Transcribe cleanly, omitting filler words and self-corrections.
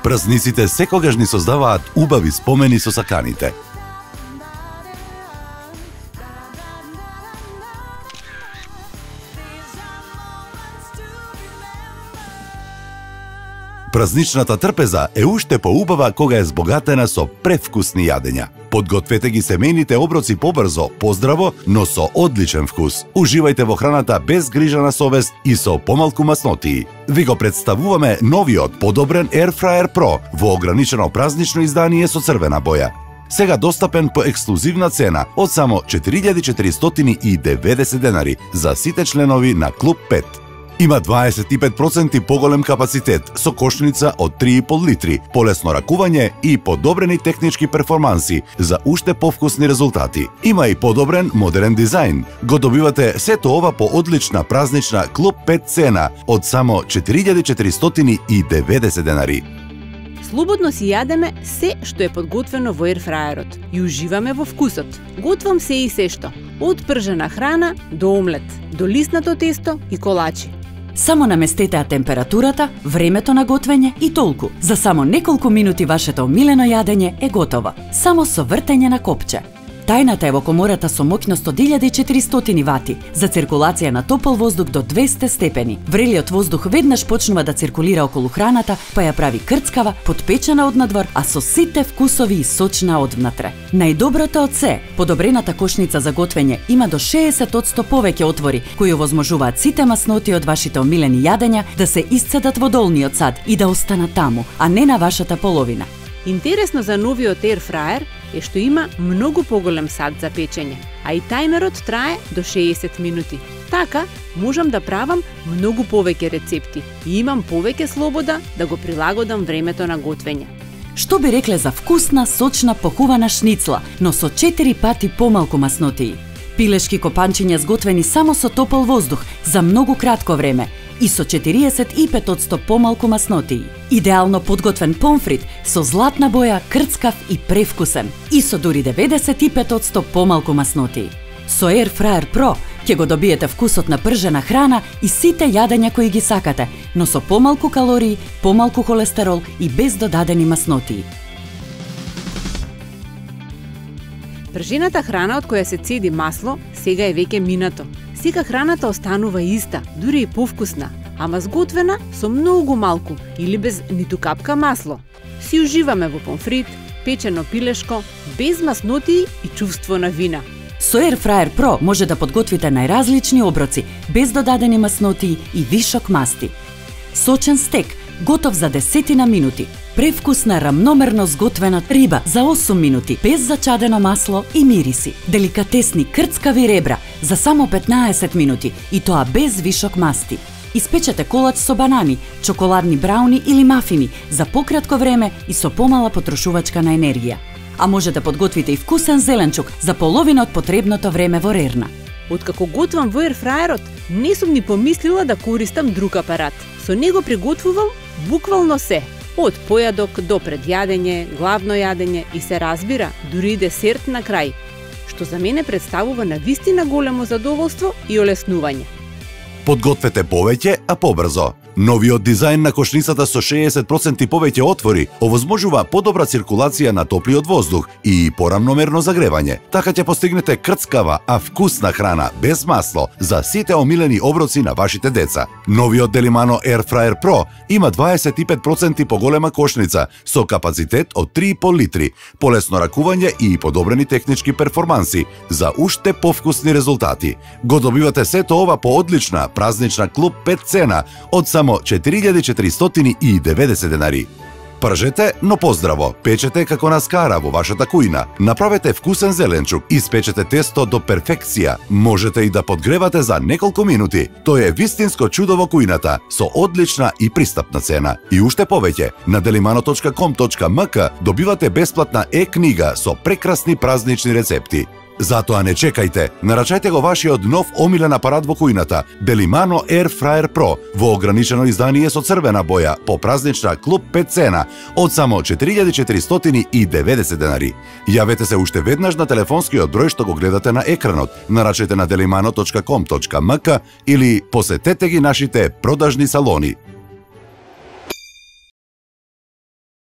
Празниците секогаш ни создаваат убави спомени со саканите. Празничната трпеза е уште поубава кога е збогатена со превкусни јадења. Подгответе ги семејните оброци побрзо, поздраво, но со одличен вкус. Уживајте во храната без грижа на совест и со помалку маснотии. Ви го представуваме новиот подобрен Air Fryer Pro во ограничено празнично издание со црвена боја. Сега достапен по ексклузивна цена од само 4490 денари за сите членови на Клуб 5. Има 25% поголем капацитет со кошница од 3,5 литри, полесно ракување и подобрени технички перформанси за уште повкусни резултати. Има и подобрен модерен дизајн. Го добивате сето ова по одлична празнична Клуб 5 цена од само 4490 денари. Слободно си јадеме се што е подготвено во ерфраерот и уживаме во вкусот. Готвам се и се што, од пржена храна до омлет, до лиснато тесто и колачи. Само наместете температурата, времето на готвење и толку. За само неколку минути вашето омилено јадење е готово, само со вртење на копче. Тајната е во комората со моќност од 1400 вати за циркулација на топол воздух до 200 степени. Врелиот воздух веднаш почнува да циркулира околу храната, па ја прави крцкава, подпечена однадвор, а со сите вкусови и сочна одвнатре. Најдоброто од се, подобрената кошница за готвење има до 60% повеќе отвори, кои овозможуваат сите масноти од вашите омилени јадења да се исцедат во долниот сад и да останат таму, а не на вашата половина. Интересно за новиот Air Fryer е што има многу поголем сад за печење, а и тајмерот трае до 60 минути. Така, можам да правам многу повеќе рецепти и имам повеќе слобода да го прилагодам времето на готвење. Што би рекле за вкусна, сочна, похувана шницла, но со 4 пати помалку маснотии? Пилешки копанчиња сготвени само со топол воздух за многу кратко време и со 45% помалку маснотии. Идеално подготвен помфрит со златна боја, крцкав и превкусен и со дури 95% помалку маснотии. Со Air Fryer Pro ќе го добиете вкусот на пржена храна и сите јадења кои ги сакате, но со помалку калории, помалку холестерол и без додадени маснотии. Пржената храна од која се цеди масло сега е веќе минато. Сега храната останува иста, дури и повкусна, ама сготвена со многу малку или без ниту капка масло. Си уживаме во помфрит, печено пилешко, без маснотии и чувство на вина. Со Air Fryer Pro може да подготвите најразлични оброци, без додадени маснотии и вишок масти. Сочен стек, готов за 10 минути. Превкусна рамномерно сготвена риба за 8 минути, без зачадено масло и мириси. Деликатесни крцкави ребра за само 15 минути и тоа без вишок масти. Испечете колач со банани, чоколадни брауни или мафини за пократко време и со помала потрошувачка на енергија. А може да подготвите и вкусен зеленчук за половина од потребното време во рерна. Откако готвам во ерфраерот, не сум ни помислила да користам друг апарат. Со него приготвувам буквално се. Од појадок до предјадење, главно јадење и се разбира, дури и десерт на крај, што за мене представува навистина големо задоволство и олеснување. Подгответе повеќе, а побрзо. Новиот дизајн на кошницата со 60% повеќе отвори овозможува подобра циркулација на топлиот воздух и порамномерно загревање. Така ќе постигнете крцкава, а вкусна храна без масло за сите омилени оброци на вашите деца. Новиот Delimano Air Fryer Pro има 25% поголема кошница со капацитет од 3,5 литри, полесно ракување и подобрени технички перформанси за уште повкусни резултати. Го добивате сето ова по одлична празнична Клуб 5 цена од само 4490 денари. Пржете, но поздраво. Печете како на скара во вашата кујна. Направете вкусен зеленчук, испечете тесто до перфекција. Можете и да подгревате за неколку минути. Тоа е вистинско чудо во кујната, со одлична и пристапна цена. И уште повеќе, на delimano.com.mk добивате бесплатна е-книга со прекрасни празнични рецепти. Затоа не чекајте, нарачајте го вашиот нов омилен апарат во кујната, Delimano Air Fryer Pro, во ограничено издание со црвена боја, по празнична Клуб 5 цена, од само 4490 денари. Јавете се уште веднаш на телефонскиот број што го гледате на екранот, нарачајте на delimano.com.mk или посетете ги нашите продажни салони.